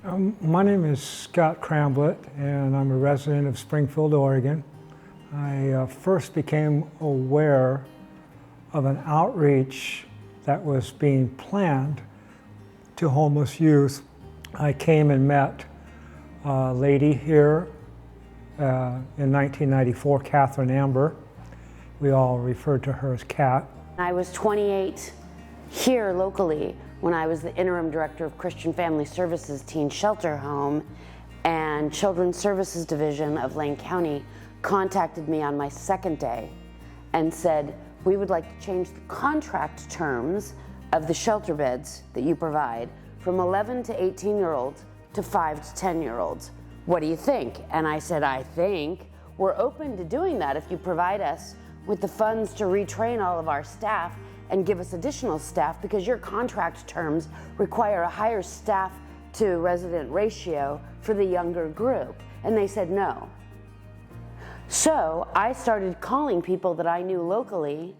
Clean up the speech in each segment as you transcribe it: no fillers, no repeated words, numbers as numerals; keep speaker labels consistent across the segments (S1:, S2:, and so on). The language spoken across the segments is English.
S1: My name is Scott Cramblett, and I'm a resident of Springfield, Oregon. I first became aware of an outreach that was being planned to homeless youth. I came and met a lady here in 1994, Catherine Amber. We all referred to her as Cat.
S2: I was 28 here locally when I was the interim director of Christian Family Services Teen Shelter Home, and Children's Services Division of Lane County contacted me on my second day and said, we would like to change the contract terms of the shelter beds that you provide from 11 to 18-year-olds to 5 to 10-year-olds. What do you think? And I said, I think we're open to doing that if you provide us with the funds to retrain all of our staff and give us additional staff, because your contract terms require a higher staff to resident ratio for the younger group. And they said no. So I started calling people that I knew locally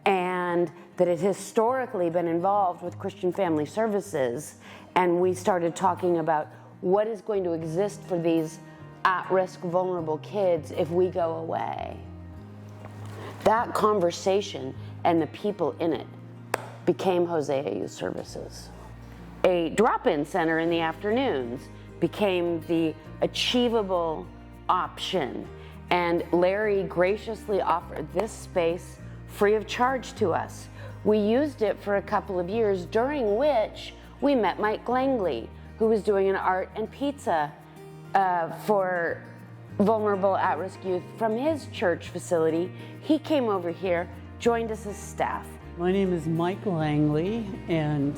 S2: and that had historically been involved with Christian Family Services, and we started talking about what is going to exist for these at-risk vulnerable kids if we go away. That conversation and the people in it became Hosea Youth Services. A drop-in center in the afternoons became the achievable option, and Larry graciously offered this space free of charge to us. We used it for a couple of years, during which we met Mike Langley, who was doing an art and pizza for vulnerable at-risk youth from his church facility. He came over here, joined us as staff.
S3: My name is Mike Langley, and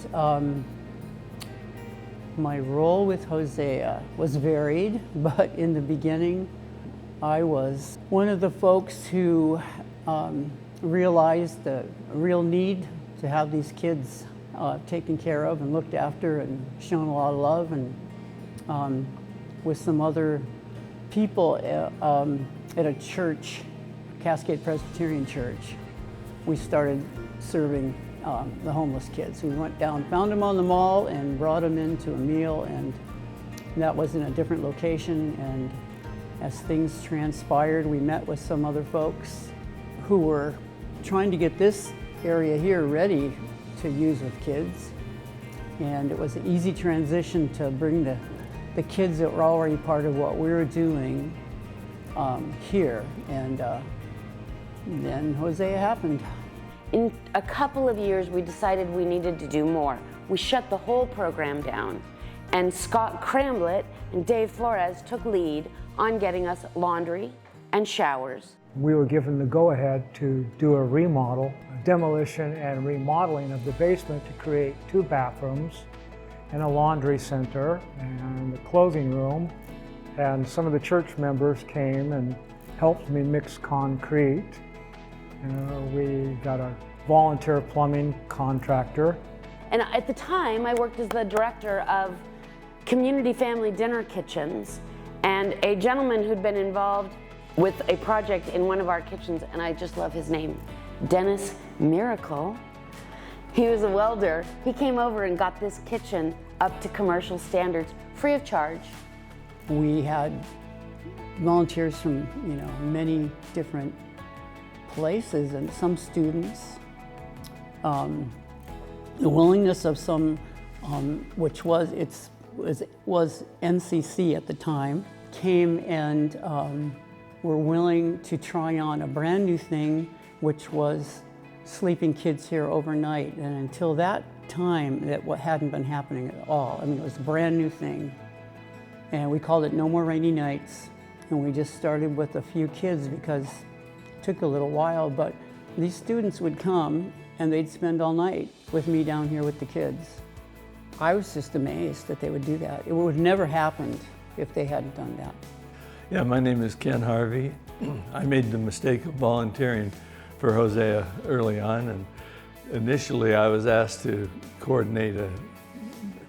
S3: my role with Hosea was varied, but in the beginning I was one of the folks who realized the real need to have these kids taken care of and looked after and shown a lot of love, and with some other people at a church, Cascade Presbyterian Church, we started serving the homeless kids. We went down, found them on the mall, and brought them into a meal, and that was in a different location. And as things transpired, we met with some other folks who were trying to get this area here ready to use with kids. And it was an easy transition to bring the kids that were already part of what we were doing here. And then Hosea happened.
S2: In a couple of years, we decided we needed to do more. We shut the whole program down, and Scott Cramblett and Dave Flores took lead on getting us laundry and showers.
S1: We were given the go-ahead to do a remodel, a demolition and remodeling of the basement to create 2 bathrooms and a laundry center and a clothing room. And some of the church members came and helped me mix concrete. We got a volunteer plumbing contractor.
S2: And at the time, I worked as the director of community family dinner kitchens, and a gentleman who'd been involved with a project in one of our kitchens, and I just love his name, Dennis Miracle. He was a welder. He came over and got this kitchen up to commercial standards, free of charge.
S3: We had volunteers from many different places, and some students. The willingness of some, which was NCC at the time, came and were willing to try on a brand new thing, which was sleeping kids here overnight. And until that time, that hadn't been happening at all. I mean, it was a brand new thing. And we called it No More Rainy Nights. And we just started with a few kids because it took a little while, but these students would come and they'd spend all night with me down here with the kids. I was just amazed that they would do that. It would have never happened if they hadn't done that.
S4: Yeah, my name is Ken Harvey. I made the mistake of volunteering for Hosea early on, and initially I was asked to coordinate a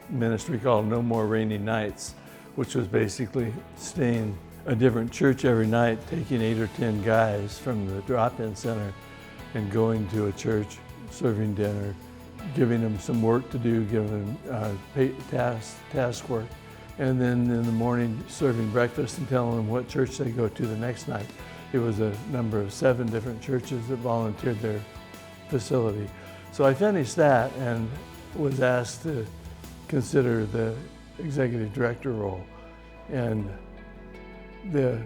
S4: ministry called No More Rainy Nights, which was basically staying a different church every night, taking 8 or 10 guys from the drop-in center and going to a church, serving dinner, giving them some work to do, giving them task work, and then in the morning serving breakfast and telling them what church they go to the next night. It was a number of 7 different churches that volunteered their facility. So I finished that and was asked to consider the executive director role. And the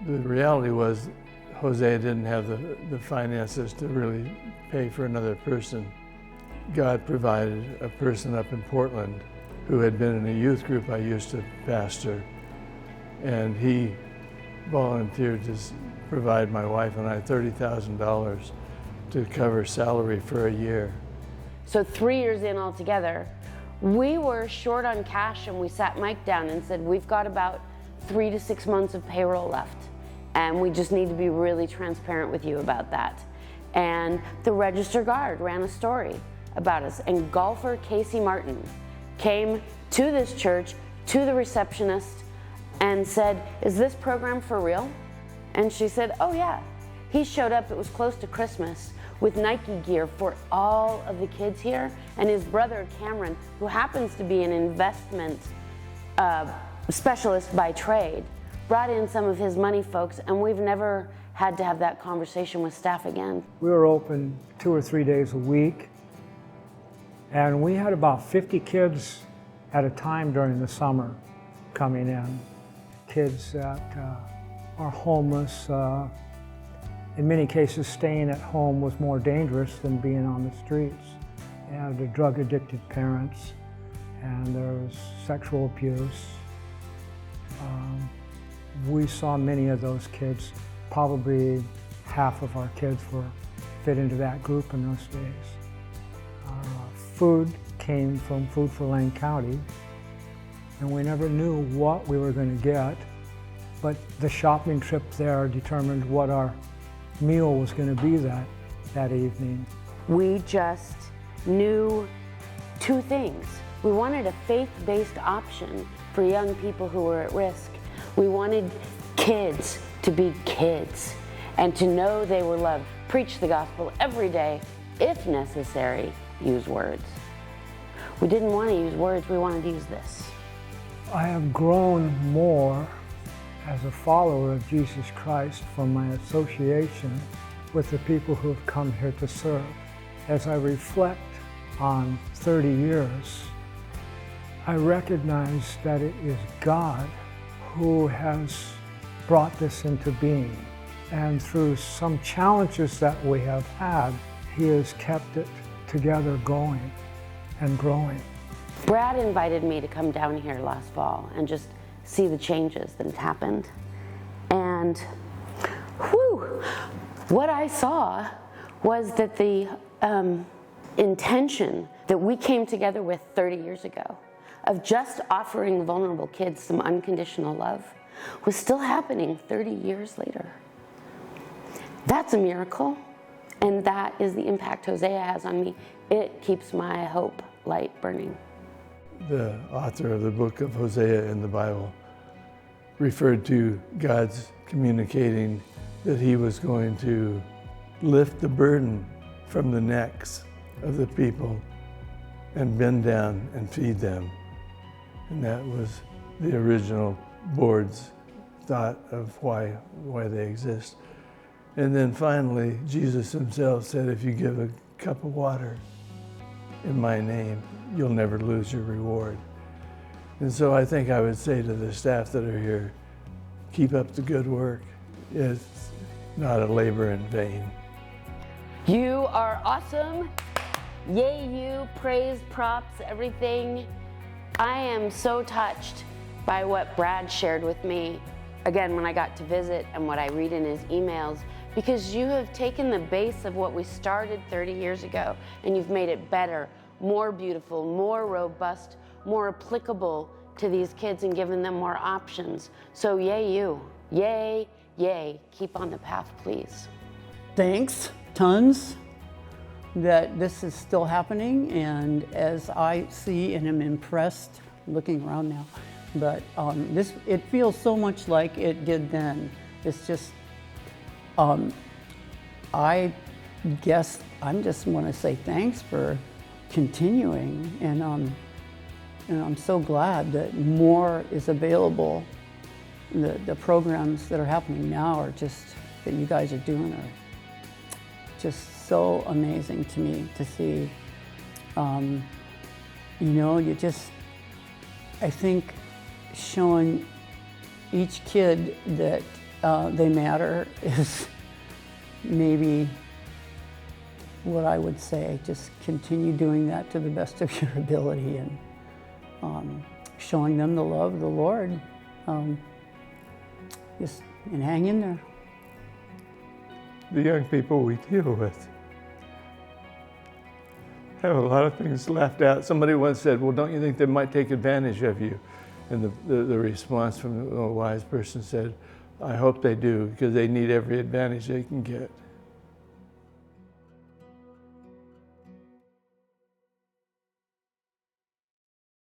S4: reality was Hosea didn't have the finances to really pay for another person. God provided a person up in Portland who had been in a youth group I used to pastor, and he volunteered to provide my wife and I $30,000 to cover salary for a year.
S2: So 3 years in altogether, we were short on cash, and we sat Mike down and said, we've got about 3 to 6 months of payroll left, and we just need to be really transparent with you about that. And the Register Guard ran a story about us, and golfer Casey Martin came to this church, to the receptionist, and said, is this program for real? And she said, oh yeah. He showed up, it was close to Christmas, with Nike gear for all of the kids here, and his brother Cameron, who happens to be an investment specialist by trade, brought in some of his money folks, and we've never had to have that conversation with staff again.
S1: We were open 2 or 3 days a week, and we had about 50 kids at a time during the summer coming in. Kids that are homeless. In many cases, staying at home was more dangerous than being on the streets. You had the drug-addicted parents, and there was sexual abuse. We saw many of those kids. Probably half of our kids were fit into that group in those days. Our food came from Food for Lane County, and we never knew what we were going to get, but the shopping trip there determined what our meal was going to be that evening.
S2: We just knew 2 things. We wanted a faith-based option for young people who were at risk. We wanted kids to be kids and to know they were loved. Preach the gospel every day, if necessary, use words. We didn't want to use words, we wanted to use this.
S1: I have grown more as a follower of Jesus Christ from my association with the people who have come here to serve. As I reflect on 30 years, I recognize that it is God who has brought this into being. And through some challenges that we have had, He has kept it together going and growing.
S2: Brad invited me to come down here last fall and just see the changes that had happened. And whew, what I saw was that the intention that we came together with 30 years ago of just offering vulnerable kids some unconditional love was still happening 30 years later. That's a miracle, and that is the impact Hosea has on me. It keeps my hope light burning.
S4: The author of the book of Hosea in the Bible referred to God's communicating that He was going to lift the burden from the necks of the people and bend down and feed them. And that was the original board's thought of why they exist. And then finally, Jesus Himself said, if you give a cup of water in my name, you'll never lose your reward. And so I think I would say to the staff that are here, keep up the good work. It's not a labor in vain.
S2: You are awesome. Yay you, praise, props, everything. I am so touched by what Brad shared with me, again, when I got to visit and what I read in his emails, because you have taken the base of what we started 30 years ago and you've made it better, more beautiful, more robust, more applicable to these kids and given them more options. So yay you, yay, yay, keep on the path, please.
S3: Thanks, tons, that this is still happening, and as I see and am impressed, looking around now, but it feels so much like it did then. It's just, I guess I just want to say thanks for continuing, and And I'm so glad that more is available. The programs that are happening now are just, that you guys are doing are just so amazing to me to see. You know, I think showing each kid that they matter is maybe what I would say. Just continue doing that to the best of your ability, and showing them the love of the Lord. And hang in there.
S4: The young people we deal with have a lot of things left out. Somebody once said, well, don't you think they might take advantage of you? And the response from a wise person said, I hope they do, because they need every advantage they can get.